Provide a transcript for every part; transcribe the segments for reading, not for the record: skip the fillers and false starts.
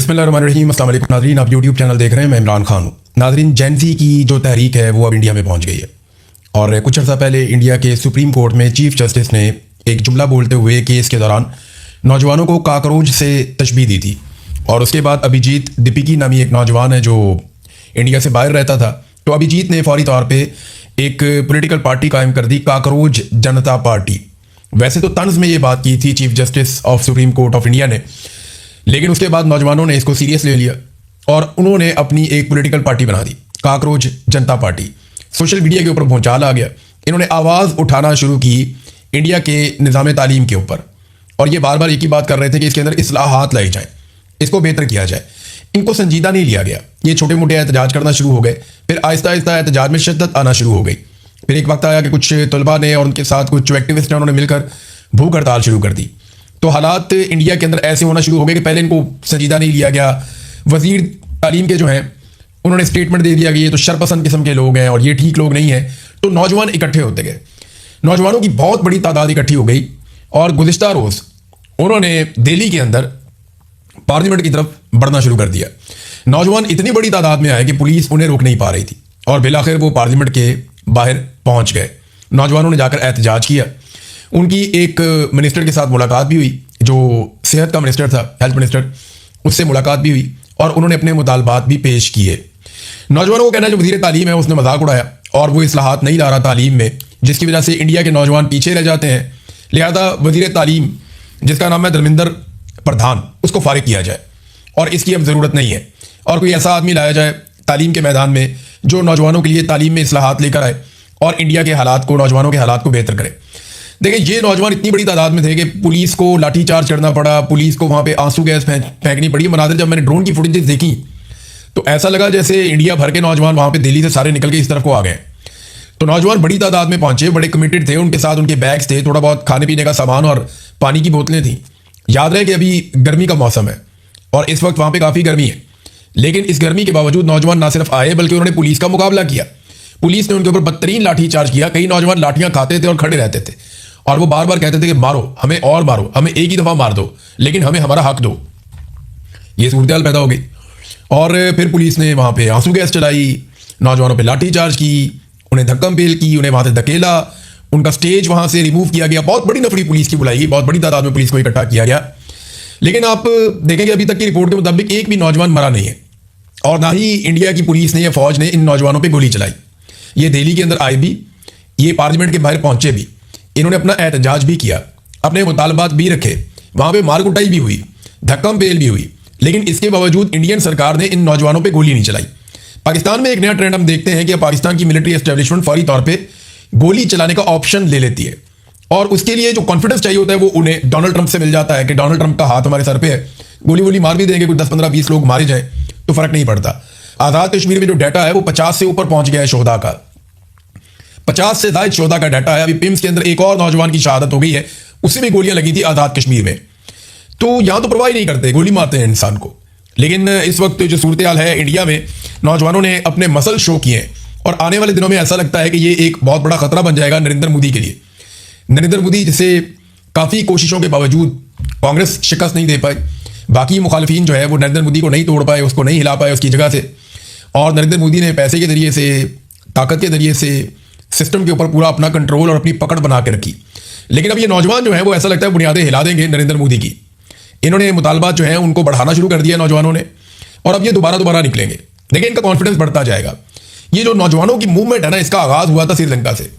बिस्मिल्लाहिर्रहमानिर्रहीम। अस्सलाम वालेकुम नाज़रीन, आप यूट्यूब चैनल देख रहे हैं। मैं इमरान खान हूँ। नाज़रीन, जेन-ज़ी की जो तहरीक है वो अब इंडिया में पहुँच गई है और कुछ अर्सा पहले इंडिया के सुप्रीम कोर्ट में चीफ जस्टिस ने एक जुमला बोलते हुए केस के दौरान नौजवानों को काकरोच से तशबीह दी थी। और उसके बाद अभिजीत दीपिकी नामी एक नौजवान है जो इंडिया से बाहर रहता था, तो अभिजीत ने फौरी तौर पर एक पोलिटिकल पार्टी कायम कर दी, काकरोच जनता पार्टी। वैसे तो तंज में ये बात की थी chief justice of supreme court of India ने, लेकिन उसके बाद नौजवानों ने इसको सीरियस ले लिया और उन्होंने अपनी एक पॉलिटिकल पार्टी बना दी, काकरोच जनता पार्टी। सोशल मीडिया के ऊपर भूचाल आ गया। इन्होंने आवाज़ उठाना शुरू की इंडिया के निज़ाम तालीम के ऊपर और ये बार बार एक ही बात कर रहे थे कि इसके अंदर इस्लाहात लाई जाएँ, इसको बेहतर किया जाए। इनको संजीदा नहीं लिया गया। ये छोटे मोटे एहतजाज करना शुरू हो गए, फिर आहिस्ता आहिस्ता एहतजाज में शिद्दत आना शुरू हो गई। फिर एक वक्त आया कि कुछ तलबा ने और उनके साथ कुछ एक्टिविस्ट ने, उन्होंने मिलकर भूख हड़ताल शुरू कर दी। तो हालात इंडिया के अंदर ऐसे होना शुरू हो गए कि पहले इनको संजीदा नहीं लिया गया। वजीर तालीम के जो हैं उन्होंने स्टेटमेंट दे दिया कि ये तो शरपसंद किस्म के लोग हैं और ये ठीक लोग नहीं हैं। तो नौजवान इकट्ठे होते गए, नौजवानों की बहुत बड़ी तादाद इकट्ठी हो गई और गुज़िश्ता रोज़ उन्होंने दिल्ली के अंदर पार्लियामेंट की तरफ बढ़ना शुरू कर दिया। नौजवान इतनी बड़ी तादाद में आए कि पुलिस उन्हें रोक नहीं पा रही थी और बिलाखिर वो पार्लियामेंट के बाहर पहुंच गए। नौजवानों ने जाकर एहतजाज किया। उनकी एक मिनिस्टर के साथ मुलाकात भी हुई, जो सेहत का मिनिस्टर था, हेल्थ मिनिस्टर, उससे मुलाकात भी हुई और उन्होंने अपने मुतालबात भी पेश किए। नौजवानों को कहना है जो वज़ीर तालीम है उसने मजाक उड़ाया और वो इस्लाहात नहीं ला रहा तालीम में, जिसकी वजह से इंडिया के नौजवान पीछे रह जाते हैं। लिहाजा वज़ीर तालीम, जिसका नाम है धर्मेंद्र प्रधान, उसको फारिग किया जाए और इसकी अब ज़रूरत नहीं है और कोई ऐसा आदमी लाया जाए तालीम के मैदान में जो नौजवानों के लिए तालीम में इस्लाहात लेकर आए और इंडिया के हालात को, नौजवानों के हालात को बेहतर करे। देखिए, ये नौजवान इतनी बड़ी तादाद में थे कि पुलिस को लाठीचार्ज करना पड़ा, पुलिस को वहाँ पे आंसू गैस फेंकनी पड़ी। मनाजिर जब मैंने ड्रोन की फुटेजेस देखी तो ऐसा लगा जैसे इंडिया भर के नौजवान वहाँ पे दिल्ली से सारे निकल के इस तरफ को आ गए। तो नौजवान बड़ी तादाद में पहुंचे, बड़े कमिटेड थे, उनके साथ उनके बैग्स थे, थोड़ा बहुत खाने पीने का सामान और पानी की बोतलें थी। याद रहे कि अभी गर्मी का मौसम है और इस वक्त वहाँ पर काफ़ी गर्मी है, लेकिन इस गर्मी के बावजूद नौजवान ना सिर्फ आए बल्कि उन्होंने पुलिस का मुकाबला किया। पुलिस ने उनके ऊपर बदतरीन लाठीचार्ज किया। कई नौजवान लाठियां खाते थे और खड़े रहते थे और वो बार बार कहते थे कि मारो, हमें और मारो, हमें एक ही दफ़ा मार दो, लेकिन हमें हमारा हक दो। ये सूरत पैदा हो गई और फिर पुलिस ने वहाँ पे आंसू गैस चलाई, नौजवानों पे लाठीचार्ज की, उन्हें धक्कम-पेल की, उन्हें वहाँ से धकेला, उनका स्टेज वहाँ से रिमूव किया गया। बहुत बड़ी नफरी पुलिस की बुलाई गई, बहुत बड़ी तादाद में पुलिस को इकट्ठा किया गया। लेकिन आप देखेंगे अभी तक की रिपोर्ट के मुताबिक एक भी नौजवान मरा नहीं है और ना ही इंडिया की पुलिस ने या फौज ने इन नौजवानों पर गोली चलाई। ये दिल्ली के अंदर आए भी, ये पार्लियामेंट के बाहर पहुंचे भी, इन्होंने अपना एहतजाज भी किया, अपने मुतालबात भी रखे, वहाँ पे मार कुटाई भी हुई, धक्कम पेल भी हुई, लेकिन इसके बावजूद इंडियन सरकार ने इन नौजवानों पे गोली नहीं चलाई। पाकिस्तान में एक नया ट्रेंड हम देखते हैं कि पाकिस्तान की मिलिट्री एस्टेब्लिशमेंट फौरी तौर पे गोली चलाने का ऑप्शन ले लेती है और उसके लिए जो कॉन्फिडेंस चाहिए होता है वो उन्हें डोनाल्ड ट्रंप से मिल जाता है कि डोनाल्ड ट्रंप का हाथ हमारे सर पे है, गोली वोली मार भी देंगे, कुछ 10 15 20 लोग मारे जाए तो फर्क नहीं पड़ता। आज़ाद कश्मीर में जो डाटा है वो 50 से ऊपर पहुंच गया है शोहदा का, 50 से ज्यादा शोहदा का डाटा है। अभी पिम्स के अंदर एक और नौजवान की शहादत हो गई है, उससे भी गोलियां लगी थी आज़ाद कश्मीर में। तो यहां तो परवाह ही नहीं करते, गोली मारते हैं इंसान को। लेकिन इस वक्त जो सूरत हाल है इंडिया में, नौजवानों ने अपने मसल शो किए हैं और आने वाले दिनों में ऐसा लगता है कि ये एक बहुत बड़ा खतरा बन जाएगा नरेंद्र मोदी के लिए। नरेंद्र मोदी जिसे काफ़ी कोशिशों के बावजूद कांग्रेस शिकस्त नहीं दे पाई, बाकी मुखालिफिन जो है वो नरेंद्र मोदी को नहीं तोड़ पाए, उसको नहीं हिला पाए उसकी जगह से, और नरेंद्र मोदी ने पैसे के जरिए से, ताकत के जरिए से सिस्टम के ऊपर पूरा अपना कंट्रोल और अपनी पकड़ बना के रखी। लेकिन अब ये नौजवान जो है वो ऐसा लगता है बुनियादें हिला देंगे नरेंद्र मोदी की। इन्होंने मुतालबात जो है उनको बढ़ाना शुरू कर दिया नौजवानों ने और अब ये दोबारा निकलेंगे। देखिए, इनका कॉन्फिडेंस बढ़ता जाएगा। ये जो नौजवानों की मूवमेंट है ना, इसका आगाज हुआ था श्रीलंका से।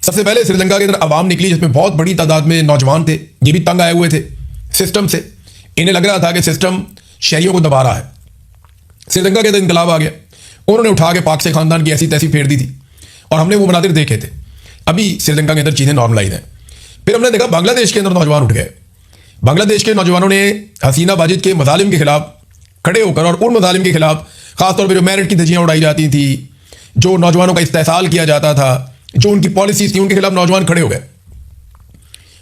सबसे पहले श्रीलंका के अंदर आवाम निकली जिसमें बहुत बड़ी तादाद में नौजवान थे। ये भी तंग आए हुए थे सिस्टम से, इन्हें लग रहा था कि सिस्टम शहरियों को दबा रहा है। श्रीलंका के अंदर इनकलाब आ गया, उन्होंने उठा के पाक से खानदान की ऐसी तैसी फेर दी थी और हमने वो मनाजिर देखे थे। अभी श्रीलंका के अंदर चीज़ें नॉर्मलाइज हैं। फिर हमने देखा बांग्लादेश के अंदर नौजवान उठ गए। बांग्लादेश के नौजवानों ने हसीना वाजिद के मजालिम के खिलाफ खड़े होकर और उन मजालिम के खिलाफ, खासतौर पर जो मेरिट की धज्जियाँ उड़ाई जाती थी, जो नौजवानों का इस्तेहसाल किया जाता था, जो उनकी पॉलिसीज थी, उनके खिलाफ नौजवान खड़े हो गए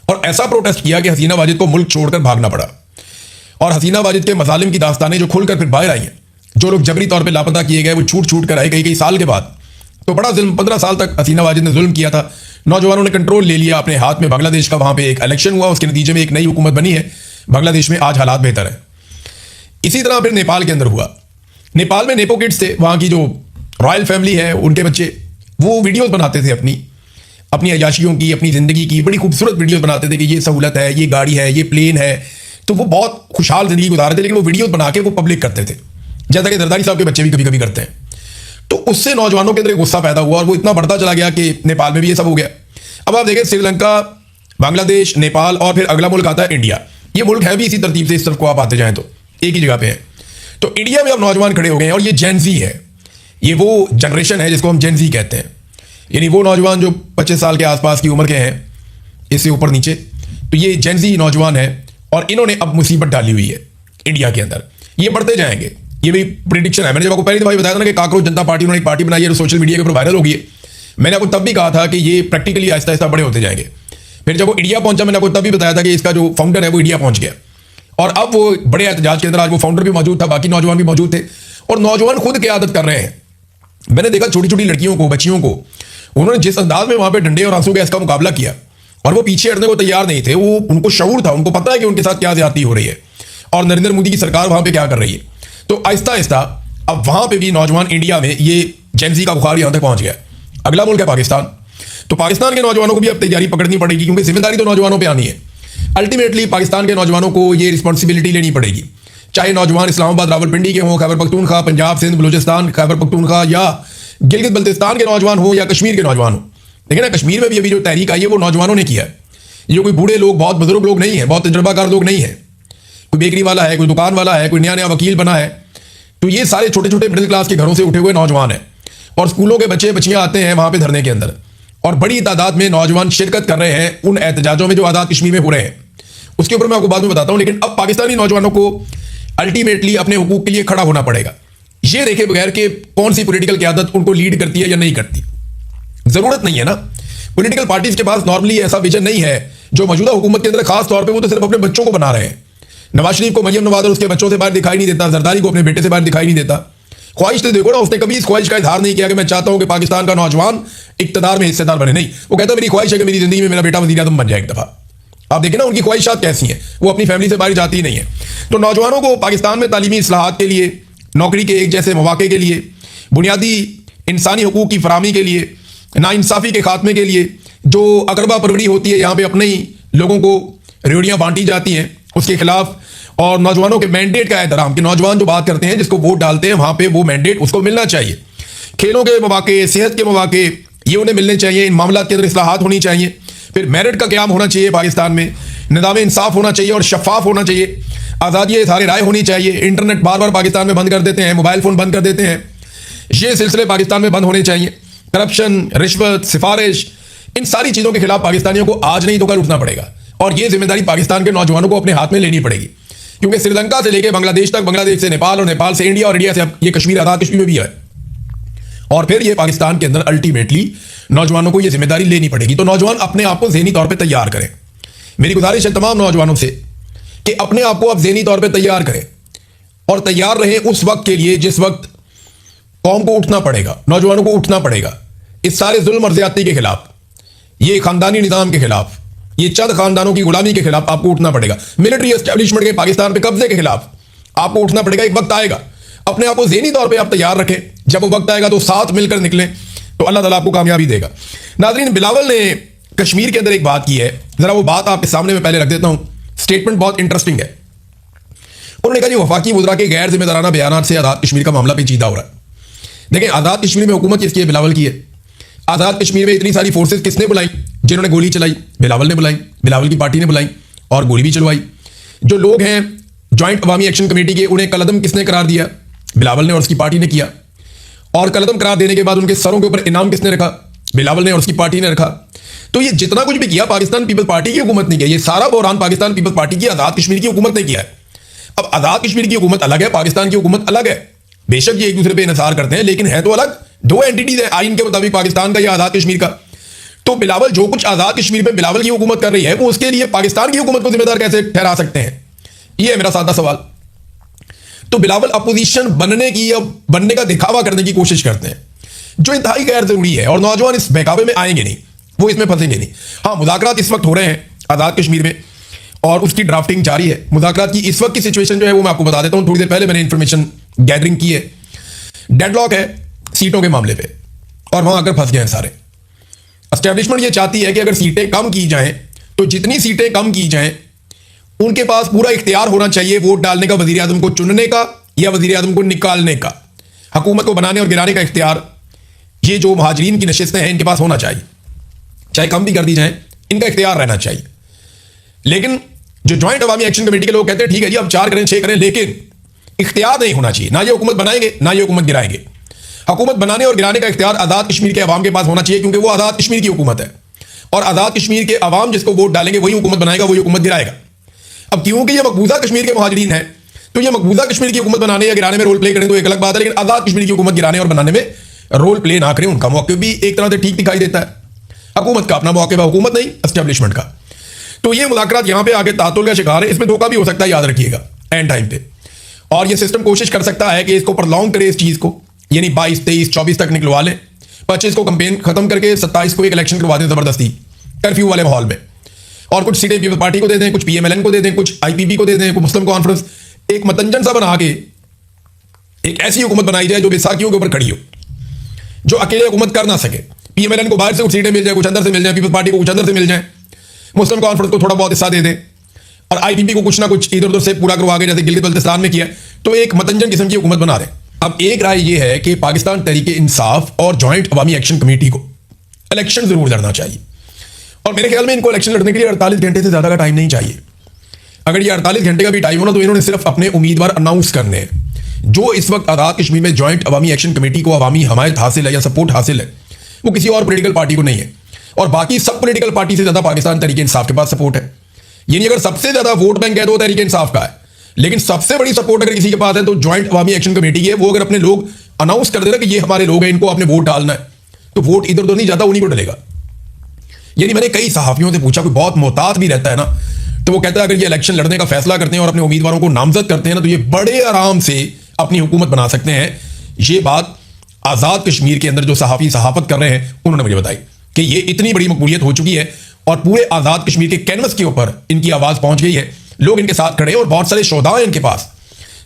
और ऐसा प्रोटेस्ट किया कि हसीना वाजिद को मुल्क छोड़कर भागना पड़ा। और हसीना वाजिद के मजालिम की दास्तानें जो खुलकर फिर बाहर आई हैं, जो लोग जबरी तौर पे लापता किए गए वो छूट कर आए कई साल के बाद। तो बड़ा जुल्म, 15 साल तक हसीना वाजिद ने जुल्म किया था। नौजवानों ने कंट्रोल ले लिया अपने हाथ में बांग्लादेश का। वहाँ पे एक इलेक्शन हुआ, उसके नतीजे में एक नई हुकूमत बनी है बांग्लादेश में, आज हालात बेहतर है। इसी तरह फिर नेपाल के अंदर हुआ। नेपाल में नेपो किड्स थे, वहाँ की जो रॉयल फैमिली है उनके बच्चे, वो वीडियोस बनाते थे अपनी अय्याशियों की, अपनी ज़िंदगी की बड़ी खूबसूरत वीडियोस बनाते थे कि ये सहूलत है, ये गाड़ी है, ये प्लेन है। तो वो बहुत खुशहाल ज़िंदगी गुजार रहे थे, लेकिन वो वीडियोस बना के वो पब्लिक करते थे, जैसा कि जरदारी साहब के बच्चे भी कभी कभी करते हैं। तो उससे नौजवानों के अंदर एक गुस्सा पैदा हुआ और वो इतना बढ़ता चला गया कि नेपाल में भी ये सब हो गया। अब आप देखें, श्रीलंका, बांग्लादेश, नेपाल और फिर अगला मुल्क आता है इंडिया। ये मुल्क है भी इसी तरतीब से, इस तरफ को आप आते जाएं तो एक ही जगह पे है। तो इंडिया में अब नौजवान खड़े हो गए हैं और ये जेन ज़ी है, ये वो जनरेशन है जिसको हम जेन ज़ी कहते हैं, यानी वो नौजवान जो 25 साल के आसपास की उम्र के हैं, इससे ऊपर नीचे। तो ये जेन ज़ी नौजवान है और इन्होंने अब मुसीबत डाली हुई है इंडिया के अंदर। ये बढ़ते जाएंगे, ये भी प्रिडिक्शन है। मैंने जब आपको पहली दफा बताया था ना कि काकरोच जनता पार्टी उन्होंने एक पार्टी बनाई है, सोशल मीडिया के ऊपर वायरल होगी, मैंने आपको तब भी कहा था कि ये प्रैक्टिकली आहिस्ता आहिस्ता बड़े होते जाएंगे। फिर जब वो इंडिया पहुंचा, मैंने आपको तब भी बताया था कि इसका जो फाउंडर है वो इंडिया पहुंच गया और अब वो बड़े एहतजाज के अंदर आज वो फाउंडर भी मौजूद था, बाकी नौजवान भी मौजूद थे और नौजवान खुद क़यादत कर रहे हैं। मैंने देखा छोटी छोटी लड़कियों को, बच्चियों को, उन्होंने जिस अंदाज में वहां पे डंडे और आंसू गैस का मुकाबला किया और वो पीछे हटने को तैयार नहीं थे। वो उनको शऊर था, उनको पता है कि उनके साथ क्या ज्यादती हो रही है और नरेंद्र मोदी की सरकार वहां पे क्या कर रही है। तो आहिस्ता आहिस्ता अब वहां पे भी नौजवान इंडिया में ये जेन ज़ी का बुखार यहां तक पहुंच गया। अगला मुल्क है पाकिस्तान। तो पाकिस्तान के नौजवानों को भी अब तैयारी पकड़नी पड़ेगी, क्योंकि जिम्मेदारी तो नौजवानों पर आनी है। अल्टीमेटली पाकिस्तान के नौजवानों को ये रिस्पॉन्सिबिलिटी लेनी पड़ेगी, चाहे नौजवान इस्लामाबाद, रावलपिंडी के हों, खैबर पख्तूनख्वा, पंजाब, सिंध, बलूचिस्तान, खैबर पख्तूनख्वा या गिलगित बल्तिस्तान के नौजवान हो या कश्मीर के नौजवान हो। देखिए ना, कश्मीर में भी अभी जो तहरीक आई है वो नौजवानों ने किया है। ये कोई बूढ़े लोग, बहुत बुजुर्ग लोग नहीं है, बहुत तजुर्बाकार लोग नहीं है, कोई बेकरी वाला है, कोई दुकान वाला है, कोई नया नया वकील बना है। तो ये सारे छोटे छोटे मिडिल क्लास के घरों से उठे हुए नौजवान हैं और स्कूलों के बच्चे बच्चियां आते हैं वहां पे धरने के अंदर और बड़ी तादाद में नौजवान शिरकत कर रहे हैं उन एहतजाजों में जो आज़ाद कश्मीर में हो रहे हैं। उसके ऊपर मैं आपको बाद में बताता हूं। लेकिन अब पाकिस्तानी नौजवानों को अल्टीमेटली अपने हुकूक के लिए खड़ा होना पड़ेगा, ये देखे बगैर कि कौन सी पॉलिटिकल क़यादत उनको लीड करती है या नहीं करती। जरूरत नहीं है ना, पॉलिटिकल पार्टीज के पास नॉर्मली ऐसा विजन नहीं है जो मौजूदा हुकूमत के अंदर खास तौर पे वो तो सिर्फ अपने बच्चों को बना रहे हैं। नवाज शरीफ को मरियम नवाज और उसके बच्चों से बाहर दिखाई नहीं देता, जरदारी को अपने बेटे से बाहर दिखाई नहीं देता। ख्वाहिश तो देखो ना, उसने कभी इस ख्वाहिश का इजहार नहीं किया कि मैं चाहता हूं कि पाकिस्तान का नौजवान इक्तदार में हिस्सेदार बने। नहीं, वो कहता मेरी ख्वाहिश है कि मेरी जिंदगी में मेरा बेटा वज़ीर आज़म बन जाए एक दफा। आप देखें ना उनकी ख्वाहिशात कैसी हैं, वो अपनी फैमिली से बाहर जाती ही नहीं है। तो नौजवानों को पाकिस्तान में तालीमी इस्लाहात के लिए, नौकरी के एक जैसे मौके के लिए, बुनियादी इंसानी हकूक़ की फराहमी के लिए, नाइंसाफ़ी के खात्मे के लिए, जो अकरबा परवरी होती है यहाँ पे अपने ही लोगों को रेवड़ियाँ बांटी जाती हैं उसके खिलाफ, और नौजवानों के मैंडेट का एहतराम कि नौजवान जो बात करते हैं, जिसको वोट डालते हैं, वहाँ पे वो मैंडेट उसको मिलना चाहिए। खेलों के मौके, सेहत के मौके, ये उन्हें मिलने चाहिए। इन मामला के अंदर इस्लाहात होनी चाहिए। फिर मेरिट का क़याम होना चाहिए पाकिस्तान में, निज़ाम इंसाफ होना चाहिए और शफाफ होना चाहिए, आज़ादी इज़हार राय होनी चाहिए। इंटरनेट बार बार पाकिस्तान में बंद कर देते हैं, मोबाइल फ़ोन बंद कर देते हैं, ये सिलसिले पाकिस्तान में बंद होने चाहिए। करप्शन, रिश्वत, सिफारिश, इन सारी चीज़ों के खिलाफ पाकिस्तानियों को आज नहीं तो कल उठना पड़ेगा और ये जिम्मेदारी पाकिस्तान के नौजवानों को अपने हाथ में लेनी पड़ेगी। क्योंकि श्रीलंका से लेकर बांग्लादेश तक, बांग्लादेश से नेपाल और नेपाल से इंडिया और इंडिया से अब ये कश्मीर, आज़ाद कश्मीर में भी है और फिर ये पाकिस्तान के अंदर अल्टीमेटली नौजवानों को ये जिम्मेदारी लेनी पड़ेगी। तो नौजवान अपने आप को ज़हनी तौर पे तैयार करें। मेरी गुजारिश है तमाम नौजवानों से कि अपने आप को आप ज़हनी तौर पे तैयार करें और तैयार रहें उस वक्त के लिए जिस वक्त कौम को उठना पड़ेगा, नौजवानों को उठना पड़ेगा इस सारे जुल्म और ज़्यादती के खिलाफ, ये खानदानी निज़ाम के खिलाफ, ये चंद खानदानों की गुलामी के खिलाफ आपको उठना पड़ेगा। मिलिट्री एस्टेब्लिशमेंट के पाकिस्तान पे कब्जे के खिलाफ आपको उठना पड़ेगा। एक वक्त आएगा, अपने आप को ज़हनी तौर पे आप तैयार रखें। जब वो वक्त आएगा तो साथ मिलकर निकलें तो अल्लाह ताला आपको कामयाबी देगा। नाज़रीन, बिलावल ने कश्मीर के अंदर एक बात की है, ज़रा वो बात आपके सामने में पहले रख देता हूँ। स्टेटमेंट बहुत इंटरेस्टिंग है। उन्होंने कहा जी वफाकी वज़रा के गैर जिम्मेदाराना बयानात से आज़ाद कश्मीर का मामला पेचीदा हो रहा है। देखें, आज़ाद कश्मीर में हुकूमत किसकी है? बिलावल की है। आज़ाद कश्मीर में इतनी सारी फोर्सेस किसने बुलाई? जिन्होंने गोली चलाई, बिलावल ने बुलाई, बिलावल की पार्टी ने बुलाई और गोली भी चलवाई। जो लोग हैं जॉइंट अवामी एक्शन कमेटी के, उन्हें कलअदम किसने करार दिया? बिलावल ने और उसकी पार्टी ने किया। और कलअदम करार देने के बाद उनके सरों के ऊपर इनाम किसने रखा? बिलावल ने और उसकी पार्टी ने रखा। तो ये जितना कुछ भी किया पाकिस्तान पीपल्स पार्टी की हुकूमत ने किया। ये सारा बहरान पाकिस्तान पीपल्स पार्टी की, आज़ाद कश्मीर की हुकूमत ने किया है। अब आज़ाद कश्मीर की हुकूमत अलग है, पाकिस्तान की हुकूमत अलग है। बेशक ये एक दूसरे पे इन्हिसार करते हैं, लेकिन है तो अलग, दो एंटिटीज है आइन के मुताबिक, पाकिस्तान का या आज़ाद कश्मीर का। तो बिलावल जो कुछ आज़ाद कश्मीर में बिलावल की हुकूमत कर रही है, वो उसके लिए पाकिस्तान की हुकूमत को जिम्मेदार कैसे ठहरा सकते हैं? ये है मेरा सादा सवाल। तो बिलावल अपोजिशन बनने की या बनने का दिखावा करने की कोशिश करते हैं, जो इंतहाई गैर जरूरी है। और नौजवान इस बहकावे में आएंगे नहीं, वो इसमें फंसेंगे नहीं। हाँ, मुज़ाकरात इस वक्त हो रहे हैं आज़ाद कश्मीर में और उसकी ड्राफ्टिंग जारी है। मुज़ाकरात की इस वक्त की सिचुएशन जो है वो मैं आपको बता देता हूं, थोड़ी देर पहले मैंने इंफॉर्मेशन गैदरिंग की है। डेडलॉक है सीटों के मामले पे और वहां आकर फंस गए हैं सारे। एस्टेब्लिशमेंट ये चाहती है कि अगर सीटें कम की जाएं तो जितनी सीटें कम की जाएं उनके पास पूरा इख्तियार होना चाहिए वोट डालने का, वजीर आजम को चुनने का या वजीर आजम को निकालने का, हुकूमत को बनाने और गिराने का इख्तियार ये जो महाजरीन की नशिस्तें हैं इनके पास होना चाहिए। चाहे कम भी कर दी जाए, इनका इख्तियार रहना चाहिए। लेकिन जो ज्वाइंट अवामी एक्शन कमेटी के लोग कहते हैं ठीक है जी अब 4 करें 6 करें, लेकिन इख्तियार नहीं होना चाहिए। ना ये हुकूमत बनाएंगे ना ये हुकूमत गिराएंगे। हुकूमत बनाने और गिराने का इख्तियार आज़ाद कश्मीर के अवाम के पास होना चाहिए, क्योंकि वो आज़ाद कश्मीर की हुकूमत है और आज़ाद कश्मीर के अवाम जिसको वोट डालेंगे वही हुकूमत बनाएगा, वही हुकूमत गिराएगा। अब क्योंकि ये मकबूजा कश्मीर के मुहाजिरीन हैं तो ये मकबूजा कश्मीर की हुकूमत बनाने या गिराने में रोल प्ले करें तो एक अलग बात है, लेकिन आज़ाद कश्मीर की हुकूमत गिराने और बनाने में रोल प्ले ना करें, उनका मौके भी एक तरह से ठीक दिखाई देता है। हुकूमत का अपना मौके है, हुकूमत नहीं एस्टेब्लिशमेंट का। तो ये मुलाकात यहां पे आगे तातुल का शिकार है। इसमें धोखा भी हो सकता है, याद रखिएगा एंड टाइम पे। और ये सिस्टम कोशिश कर सकता है कि इसको प्रलॉन्ग करे, इस चीज को, यानी 22, 23, 24 तक निकलवा लें, 25 को कंपेन खत्म करके 27 को एक इलेक्शन करवा दें जबरदस्ती कर्फ्यू वाले माहौल में, और कुछ सीटें पीपल्स पार्टी को दे दें, कुछ पीएमएलएन को दे दें, कुछ आईपीपी को दे दें, कुछ मुस्लिम कॉन्फ्रेंस, एक मतंजन सा बना के एक ऐसी हुकूमत बनाई जाए जो बैसाखियों के ऊपर खड़ी हो, जो अकेले हुकूमत कर ना सके। पीएमएलएन को बाहर से कुछ सीटें मिल जाए, कुछ अंदर से मिल जाए, पीपल्स पार्टी को कुछ अंदर से मिल जाए, मुस्लिम कॉन्फ्रेंस को थोड़ा बहुत हिस्सा दे दें और आईपीपी को कुछ ना कुछ इधर उधर से पूरा करवा के, जैसे गिलगित बल्तिस्तान में किया, तो एक मतंजन किस्म की हुकूमत बना दें। अब एक राय यह है कि पाकिस्तान तहरीक इंसाफ और ज्वाइंट अवामी एक्शन कमेटी को इलेक्शन जरूर लड़ना चाहिए, और मेरे ख्याल में इनको इलेक्शन लड़ने के लिए 48 घंटे से ज्यादा का टाइम नहीं चाहिए। अगर ये 48 घंटे का भी टाइम हो ना तो इन्होंने सिर्फ अपने उम्मीदवार अनाउंस करने हैं। जो इस वक्त आज़ाद कश्मीर में ज्वाइंट अवामी एक्शन कमेटी को अवामी हमायत हासिल है या सपोर्ट हासिल है, वो किसी और पॉलिटिकल पार्टी को नहीं है, और बाकी सब पॉलिटिकल पार्टी से ज्यादा पाकिस्तान तहरीक इंसाफ के पास सपोर्ट है। यानी अगर सबसे ज्यादा वोट बैंक है तो तहरीक इंसाफ का है, लेकिन सबसे बड़ी सपोर्ट अगर किसी के पास है तो ज्वाइंट अवामी एक्शन कमेटी है। वो अगर अपने लोग अनाउंस कर दे रहे कि ये हमारे लोग हैं, इनको आपने वोट डालना है, तो वोट इधर उधर नहीं जाता, उन्हीं को डलेगा। यानी मैंने कई सहाफियों से पूछा, कोई बहुत मोहतात भी रहता है ना, तो वो कहता है अगर ये इलेक्शन लड़ने का फैसला करते हैं और अपने उम्मीदवारों को नामजद करते हैं ना तो ये बड़े आराम से अपनी हुकूमत बना सकते हैं। ये बात आज़ाद कश्मीर के अंदर जो सहाफ़ी सहाफत कर रहे हैं उन्होंने मुझे बताई कि ये इतनी बड़ी मकबूलियत हो चुकी है और पूरे आज़ाद कश्मीर के कैनवस के ऊपर इनकी आवाज़ पहुंच गई है, लोग इनके साथ खड़े हैं और बहुत सारे शोधा हैं इनके पास।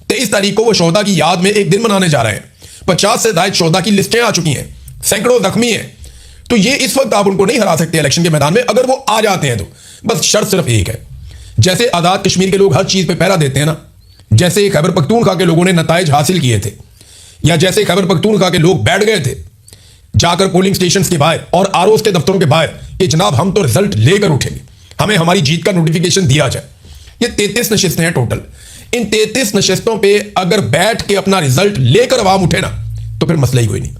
23 तारीख को वो शोधा की याद में एक दिन मनाने जा रहे हैं। 50 से ज्यादा शोधा की लिस्टें आ चुकी हैं, सैकड़ों जख्मी हैं। तो ये इस वक्त आप उनको नहीं हरा सकते इलेक्शन के मैदान में। अगर वो आ जाते हैं तो बस शर्त सिर्फ एक है, जैसे आज़ाद कश्मीर के लोग हर चीज़ पे पहरा देते हैं ना, जैसे खैबर पख्तूनख्वा के लोगों ने नताइज हासिल किए थे, या जैसे खैबर पख्तूनख्वा के लोग बैठ गए थे जाकर पोलिंग स्टेशन के बाहर और आरओज़ के दफ्तरों के बाहर कि जनाब हम तो रिजल्ट लेकर उठेंगे, हमें हमारी जीत का नोटिफिकेशन दिया जाए। ये 33 नशिस्तें हैं टोटल। इन 33 नशिस्तों पे अगर बैठ के अपना रिजल्ट लेकर अवाम उठे ना तो फिर मसला ही कोई नहीं,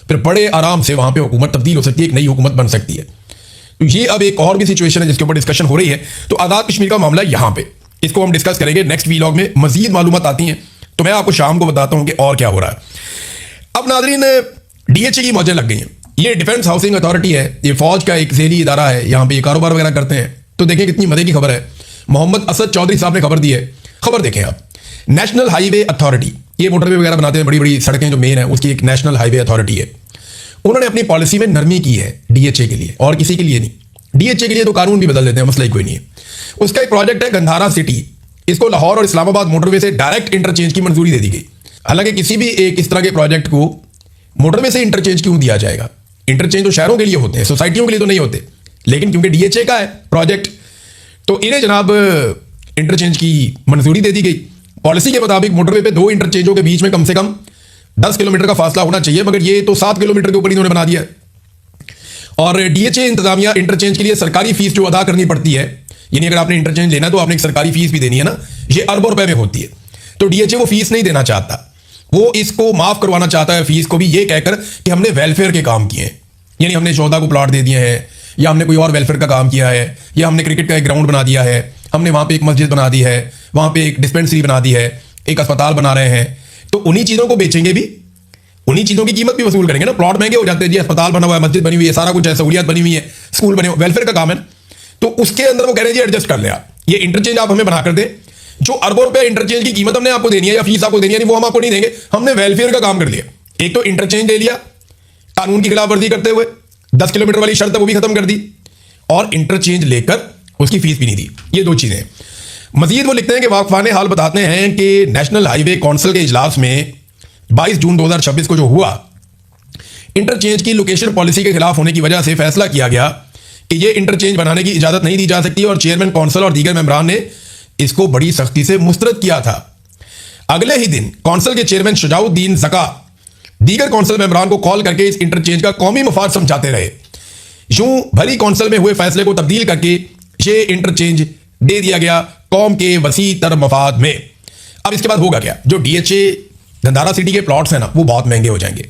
फिर बड़े आराम से वहां पे हुकूमत तब्दील हो सकती है, एक नई हुकूमत बन सकती है। तो ये अब एक और भी सिचुएशन है जिसके ऊपर डिस्कशन हो रही है। तो आज़ाद कश्मीर का मामला यहां पे, इसको हम डिस्कस करेंगे नेक्स्ट वीलॉग में। मजीद मालूमात आती हैं तो मैं आपको शाम को बताता हूं कि और क्या हो रहा है। अब नाज़रीन, डीएचए की मौजें लग गई हैं। ये डिफेंस हाउसिंग अथॉरिटी है, ये फौज का एक ज़ेली इदारा है, यहाँ पे ये कारोबार वगैरह करते हैं। तो देखें कितनी मजे की खबर है, मोहम्मद असद चौधरी साहब ने खबर दी है। खबर देखें आप, नेशनल हाईवे अथॉरिटी, ये मोटरवे वगैरह बनाते हैं, बड़ी बड़ी सड़कें जो मेन है उसकी एक नेशनल हाईवे अथॉरिटी है। उन्होंने अपनी पॉलिसी में नरमी की है डीएचए के लिए, और किसी के लिए नहीं। डीएचए के लिए तो कानून भी बदल देते हैं, मसला ही कोई नहीं है। उसका एक प्रोजेक्ट है गंधारा सिटी, इसको लाहौर और इस्लामाबाद मोटरवे से डायरेक्ट इंटरचेंज की मंजूरी दे दी गई। हालांकि किसी भी एक इस तरह के प्रोजेक्ट को मोटरवे से इंटरचेंज क्यों दिया जाएगा? इंटरचेंज तो शहरों के लिए होते हैं, सोसाइटियों के लिए तो नहीं होते। लेकिन क्योंकि डीएचए का है प्रोजेक्ट तो इन्हें जनाब इंटरचेंज की मंजूरी दे दी गई। पॉलिसी के मुताबिक मोटरवे पे 2 इंटरचेंजों के बीच में कम से कम 10 किलोमीटर का फासला होना चाहिए, मगर ये तो 7 किलोमीटर के ऊपर इन्होंने बना दिया। और डीएचए इंतजामिया इंटरचेंज के लिए सरकारी फीस जो अदा करनी पड़ती है, यानी अगर आपने इंटरचेंज लेना तो आपने एक सरकारी फीस भी देनी है ना, ये अरबों रुपए में होती है। तो डीएचए वो फीस नहीं देना चाहता, वो इसको माफ करवाना चाहता है फीस को भी, ये कहकर कि हमने वेलफेयर के काम किए हैं, यानी हमने 14 को प्लॉट दे दिए हैं, या हमने कोई और वेलफेयर का काम किया है, या हमने क्रिकेट का एक ग्राउंड बना दिया है, हमने वहां पे एक मस्जिद बना दी है, वहां पे एक डिस्पेंसरी बना दी है, एक अस्पताल बना रहे हैं। तो उन्हीं चीजों को बेचेंगे भी, उन्हीं चीजों की कीमत भी वसूल करेंगे ना। प्लॉट महंगे हो जाते हैं जी, अस्पताल बना हुआ है, मस्जिद बनी हुई है, सारा कुछ है, सहूलियत बनी हुई है, स्कूल बने, वेलफेयर का काम है। तो उसके अंदर वो कह रहे हैं जी एडजस्ट कर ले आप, ये इंटरचेंज आप हमें बना कर दे, जो अरबों रुपए इंटरचेंज की कीमत हमने आपको देनी है या फीस आपको देनी है, वो हम आपको नहीं देंगे, हमने वेलफेयर का काम कर लिया। एक तो इंटरचेंज ले लिया कानून की खिलाफ वर्जी करते हुए, 10 किलोमीटर वाली शर्त है वो भी खत्म कर दी, और इंटरचेंज लेकर उसकी फीस भी नहीं दी। ये दो चीज़ें। मजीद वो लिखते हैं कि वाकफान हाल बताते हैं कि नेशनल हाईवे काउंसिल के इजलास में 22 जून 2026 को जो हुआ, इंटरचेंज की लोकेशन पॉलिसी के खिलाफ होने की वजह से फैसला किया गया कि ये इंटरचेंज बनाने की इजाजत नहीं दी जा सकती और चेयरमैन काउंसिल और दीगर मेंबरान ने इसको बड़ी सख्ती से मुस्तरद किया था। अगले ही दिन काउंसिल के चेयरमैन शुजाउद्दीन ज़का दीगर काउंसिल मेंबरान को कॉल करके इस इंटरचेंज का कौमी मफाद समझाते रहे। यूं भली काउंसिल में हुए फैसले को तब्दील करके ये इंटरचेंज दे दिया गया कौम के वसी तर मफाद में। अब इसके बाद होगा क्या? जो DHA धंधारा सिटी के प्लॉट्स हैं ना, वो बहुत महंगे हो जाएंगे।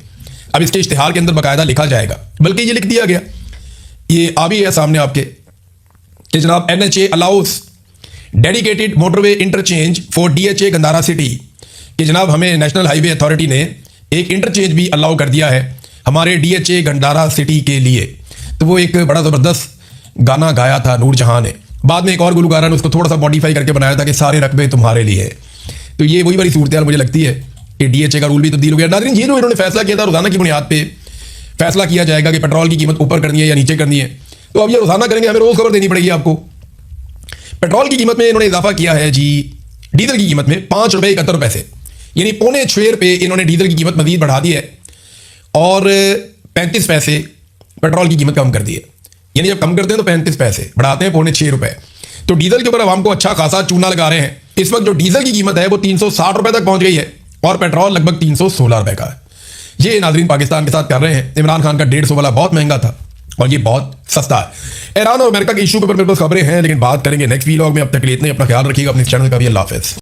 अब इसके इश्तिहार के अंदर बाकायदा लिखा जाएगा, बल्कि ये लिख दिया गया, ये आ भी है सामने आपके, कि जनाब NHA allow us dedicated motorway interchange for DHA Gandhara city, कि जनाब हमें नेशनल हाईवे अथॉरिटी ने एक इंटरचेंज भी अलाउ कर दिया है हमारे DHA गंदारा सिटी के लिए। तो वो एक बड़ा ज़बरदस्त गाना गाया था नूरजहां ने, बाद में एक और गुलकारा ने उसको थोड़ा सा मॉडिफाई करके बनाया था कि सारे रकबे तुम्हारे लिए। तो ये वही वाली सूरत मुझे लगती है कि DHA का रूल भी तब्दील हो गया। नाज़रीन, ये जो इन्होंने फैसला किया था, रोजाना की बुनियाद पे फैसला किया जाएगा कि पेट्रोल की कीमत ऊपर करनी है या नीचे करनी है। तो अब ये रोजाना करेंगे, हमें रोज खबर देनी पड़ेगी आपको। पेट्रोल की कीमत में इन्होंने इजाफा किया है जी, डीजल की कीमत में 5 रुपये 71 पैसे, यानी 5.25 रुपये इन्होंने डीजल की कीमत मजीद बढ़ा दी है और 35 पैसे पेट्रोल की कीमत कम कर दी है। यानी जब कम करते हैं तो 35 पैसे, बढ़ाते हैं 5.25 रुपये। तो डीजल के ऊपर आवाम को अच्छा खासा चूना लगा रहे हैं। इस वक्त जो डीजल की कीमत है वो 360 रुपये तक पहुंच गई है और पेट्रोल लगभग 316 रुपये का है। ये नाजरीन पाकिस्तान के साथ कर रहे हैं। इमरान खान का 150 वाला बहुत महंगा था और ये बहुत सस्ता है। ईरान और अमेरिका के इशू के ऊपर मेरे पास खबरें हैं, लेकिन बात करेंगे नेक्स्ट वीलॉग में। अब तक के लिए इतने, अपना ख्याल रखिएगा, अपने चैनल का भी। अल्लाह हाफ़िज़।